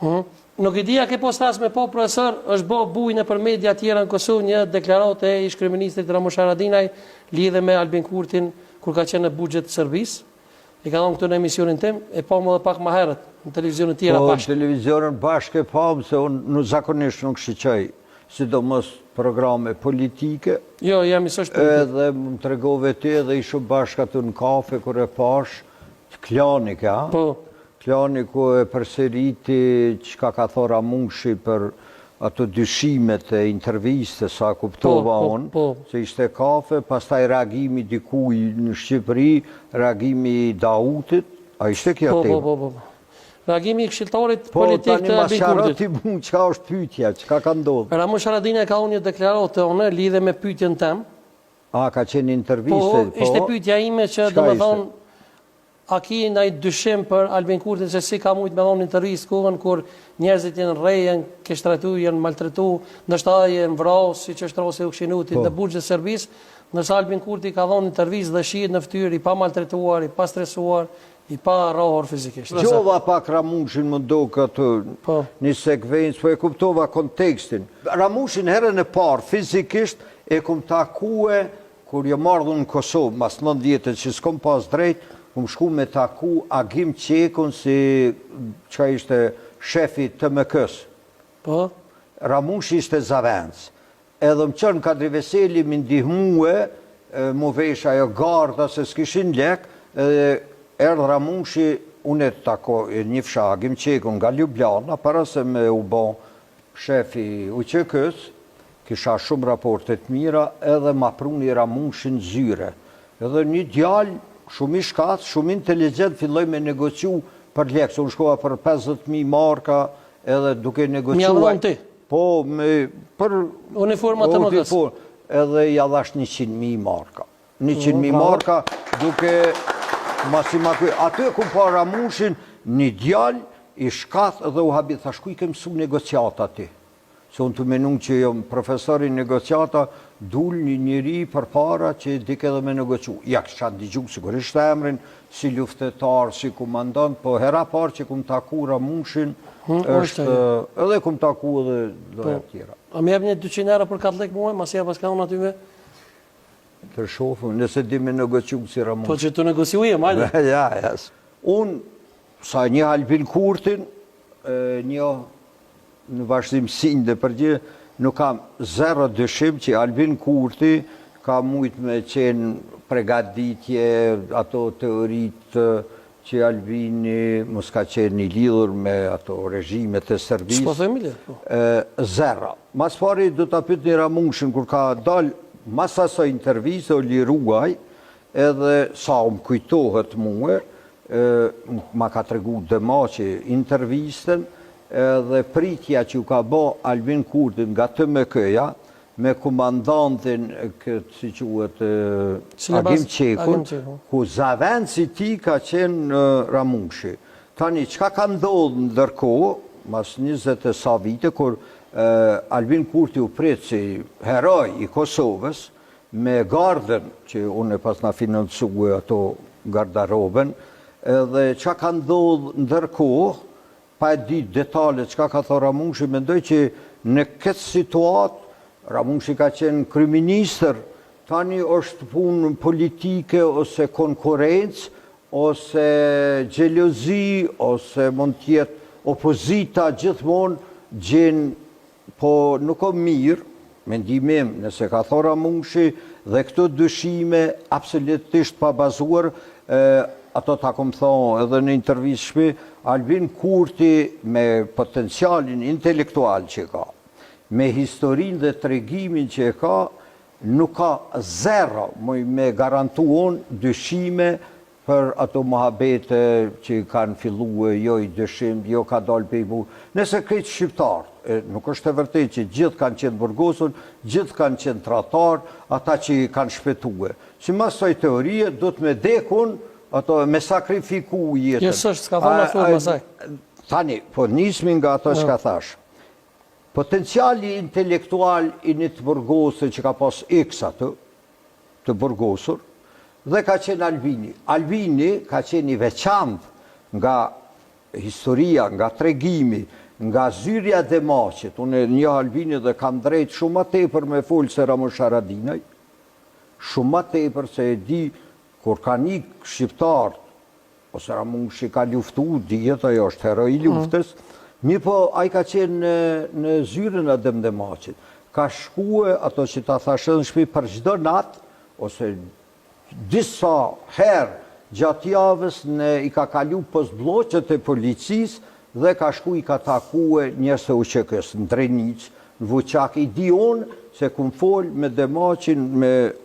Nuk i dia ke postas me po, profesor, është bo bujnë për media tjera në Kosovë një deklaratë e ish kryeministrit Ramush Haradinaj lidhe me Albin Kurtin kur ka qenë në buxhet të Serbisë. I ka thonë këtu në emisionin tim, e pa më dhe pak më herët në televizionet tjera bashkë. Po, televizionin bashkë e pa, se unë zakonisht nuk shiqoj, sidomos programe politike. Jo, jam i sështë politik. Edhe më të regove ti edhe ishu bashkë atë në kafe, kër e pash, Klanik, ja? Po. Klanik ku e përseriti që ka thora Ramushi për ato dyshimet e interviste, sa kuptova unë, se ishte kafe, pastaj reagimi dikuj në Shqipëri, reagimi Dautit, a ishte kjo temë? Po. Reagimi i këshilltarit politik të Albin Kurtit. Po, tani masharati mu qka është pyetja, qka ka ndodhë? Ramush Haradinaj ka unë një deklaratë të unë lidhe me pyetjen tem. A, ka qenë interviste? Po, ishte pyetja ime që dhe me thonë, a ki ndaj dyshim për Albin Kurtin se si ka mujtë me dhonë intervjist kohën kur njerëzit jenë rrejen, kështratu, jenë maltretu, nështë ta jenë vrau, si që është rose u Kshinutit në buxhet Serbisë, nërsa Albin Kurti ka dhonë intervjist dhe shihet në fytyrë, i pa maltretuar, i pa stresuar, i pa rrohur fizikisht. Gjova pak Ramushin më do këtë një sekvencë, po e kuptova kontekstin. Ramushin herën e parë fizikisht e kum takue, kur jo mardhën në Kosovë, mas 9 vjetët që s'kom pas drejt, kum shku me taku Agim Qekun si që ishte shefi të MK-s. Po? Ramushi ishte Zavenc. Edhe më qënë Kadri Veseli më ndihmue, mu vesh ajo garda se s'kishin lek, edhe erdhë Ramushi, unë e tako njëfsha Agim Qekun nga Ljubljana, para se me u bo shefi UQK-s, kisha shumë raportet mira, edhe ma pruni Ramushin zyre. Edhe një djalë, shumë i shkath, shumë inteligent, filloj me negociu për lekë, unë shkova për 50.000 marka, edhe duke negociuaj. Mjallon ti? Po, për uniformat të MK-s. Edhe ja dhash 100.000 marka. 100.000 marka, duke masimakuj. Aty e ku pa Ramushin, një djallë i shkath edhe u habit, thash ku i ke mësu negociata ti? Se unë të menun që jo profesori negociata, dul një njëri për para që dike dhe me negociu. Ja, kësha ndigju sigurisht emrin, si luftetar, si komandant, po hera parë që kum taku Ramushin, është edhe kum taku edhe dhe tjera. A më jep një 200 euro për 4 lek muaj, mas jep pas ka unë atyve? Të shofu, nëse di me negociu si Ramushin. Po që të negociuje, majde? Ja, jas. Unë, sa një Albin Kurtin, një në vazhdim sinj dhe përgjë, nuk kam zero dëshim që Albin Kurti ka mujt me qenë pregaditje, ato teorit që Albini mos ka qenë i lidhur me ato regjimet e Serbisë. Shpo thëmi le? Zero. Mas pari do të apyt një Ramushin, kur ka dalë mas asaj intervjise o liruaj, edhe sa më kujtohet muë, ma ka të regu dëma që intervjisten, edhe pritja që u ka bo Albin Kurtin nga të MK-ja, me komandantin këtë, si quhet, Agim Qekun, ku zavenci ti ka qenë Ramushi. Tani, qka ka ndodhë ndërkohë, mas 20 e sa vite, kur Albin Kurti u pritë si heroj i Kosovës, me gardën, që unë e pas nga financue ato gardaroben, edhe qka ka ndodhë ndërkohë, pa e ditë detalet qka ka thë Ramushi, mendoj që në këtë situatë, Ramushi ka qenë kryeministër, tani është punë politike, ose konkurencë, ose gjelozi, ose mund tjetë opozita gjithmonë gjenë, po nuk o mirë, mendimim, nëse ka thë Ramushi, dhe këto dyshime absolutisht pa bazuar, ato ta kom thonë edhe në intervjistë shpi, Albin Kurti me potencialin intelektual që ka, me historin dhe tregimin që ka, nuk ka zero me garantuon dyshime për ato mohabete që kanë fillu jo i dyshim, jo ka dalë pe i bu. Nëse krejtë shqiptarë, nuk është e vërtet që gjithë kanë qenë burgosun, gjithë kanë qenë tratar, ata që kanë shpetue. Si mas soj teorie, do të me dekun, ato me sakrifiku jetën. Jesë është, s'ka thonë a thurë mësaj. Tani, po nismi nga ato që ka thash. Potenciali intelektual i një të burgosur që ka pas x atë, të burgosur, dhe ka qenë Albini. Albini ka qenë i veçantë nga historia, nga tregimi, nga zyrja dhe maqet, unë një Albini dhe kam drejt shumë ma tepër me folë se Ramush Haradinaj, shumë ma tepër se e di kur ka një shqiptar, ose Ramushi ka luftu, dijet ajo është heroi luftës, mi po a i ka qenë në zyrën e dhe maqet, ka shkue ato që ta thashë në shpi për gjdo natë, ose disa herë gjatë javës i ka kalu pos bloqet e policisë, dhe ka shku i ka takue njërës të uqekës në Drenic, në Vuqak, i di unë se kun fol me Demaqin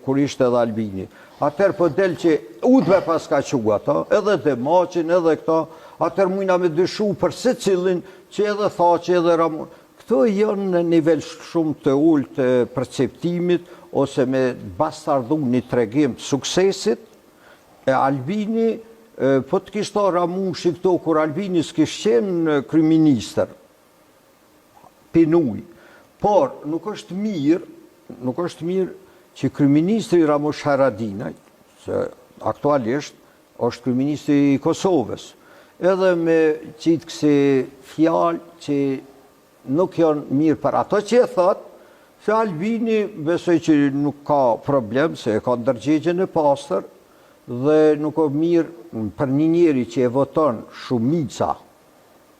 kur ishte edhe Albini. Atër për del që udhve pas ka qua ta, edhe Demaqin, edhe këta, atër mujna me dyshu për se cilin që edhe tha që edhe Ramon. Këto janë në nivel shumë të ullë të perceptimit, ose me bastardu një tregim të suksesit, e Albini, po të kishto Ramushi këto, kur Albini s'kish qenë kryeministër, pinuj. Por, nuk është mirë që kryeministri Ramush Haradinaj, se aktualisht është kryeministri i Kosovës, edhe me qitë kësi fjalë që nuk janë mirë për ato që e thotë, se Albini besoj që nuk ka problem, se e ka ndërgjegjen e pastër, dhe nuk o mirë për një njeri që e voton shumica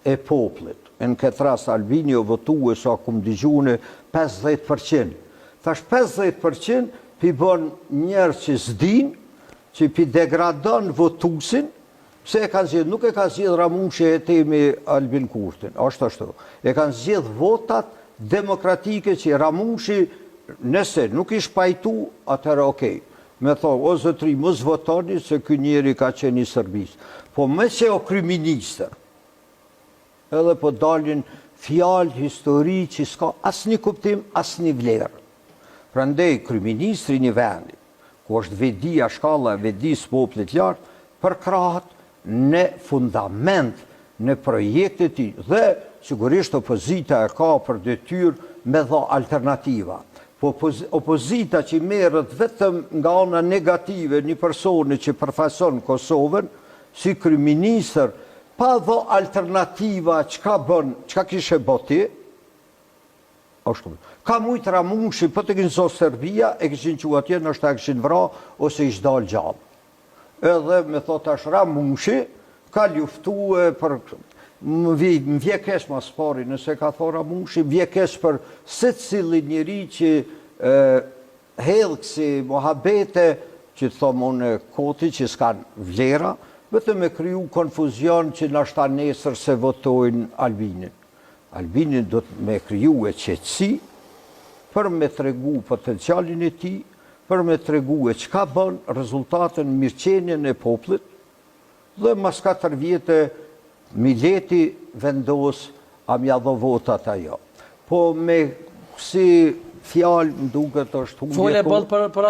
e poplit. Në këtë rast Albini o votu e sa kum digjune 50%. Thash 50% pi bon njerë që s'din, që pi degradon votusin, se e kanë zjedh, nuk e kanë zjedh Ramushi e temi Albin Kurtin, ashtu. E kanë zjedh votat demokratike që Ramushi, nëse nuk ish pajtu, atëra okej. Me thonë, o zëtri, mos votoni se kë njeri ka qenë i Sërbis. Po me që o kryeministër, edhe po dalin fjalë, histori që s'ka asë një kuptim, asë një vlerë. Prandej, kryeministri një vendi, ku është vedia shkalla, vedis poplit lartë, përkrahat në fundament, në projektet i, dhe sigurisht opozita e ka për detyrë me dha alternativa. Po opozita që merret vetëm nga ana negative një personi që përfason Kosovën, si kryeministër, pa dha alternativa çka kishe boti, ashtu. Ka mujt Ramushi, po të kinëso Serbia, e kishin qua atje, nështë e kishin vra, ose ish dal gjallë. Edhe me thot tash Ramushi, ka luftu për... Më vje kesh mas pari, nëse ka thora Ramushi, vje kesh për se cili njeri që hedhë kësi mohabete, që të thomë unë koti që s'kan vlera, vetëm me kryu konfuzion që nashta nesër se votojnë Albinin. Albinin do të me kryu e qetësi, për me tregu potencialin e ti, për me tregu e qka bën rezultatën mirëqenjen e poplit, dhe mas 4 vjetë Mileti vendos a mja dho votat ajo. Po me kësi fjalë më duket është Fole bëllë për